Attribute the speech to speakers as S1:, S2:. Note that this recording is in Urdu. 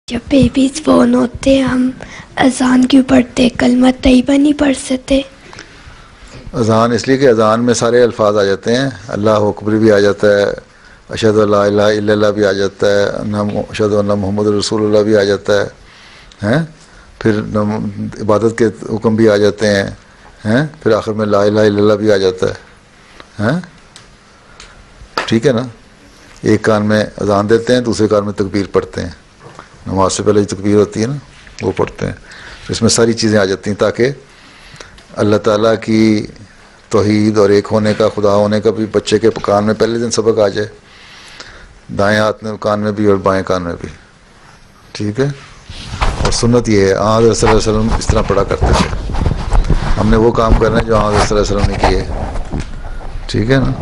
S1: جب بیبیز بورن ہوتے ہیں ہم اذان کیوں پڑھتے؟ کلمہ طیبہ نہیں پڑھ سکتے؟
S2: اذان اس لیے کہ اذان میں سارے الفاظ آ جاتے ہیں، اللہ اکبر بھی آ جاتا ہے، اشہد ان لا الہ الا اللہ بھی آ جاتا ہے، اشہد ان محمد رسول اللہ بھی آ جاتا ہے، پھر عبادت کے حکم بھی آ جاتے ہیں، پھر آخر میں لا الہ الا اللہ بھی آ جاتا ہے، ٹھیک ہے نا. ایک کان میں اذان دیتے ہیں، دوسرے کان میں تکبیر پڑھتے ہیں، نماز سے پہلے جو تکبیر ہوتی ہے نا وہ پڑھتے ہیں. اس میں ساری چیزیں آ جاتی ہیں تاکہ اللہ تعالیٰ کی توحید اور ایک ہونے کا، خدا ہونے کا بھی بچے کے کان میں پہلے دن سبق آ جائے، دائیں ہاتھ میں کان میں بھی اور بائیں کان میں بھی، ٹھیک ہے. اور سنت یہ ہے، حضرت صلی اللہ علیہ وسلم اس طرح پڑھا کرتے تھے. ہم نے وہ کام کرنا ہے جو حضرت صلی اللہ علیہ وسلم نے کیے، ٹھیک ہے نا.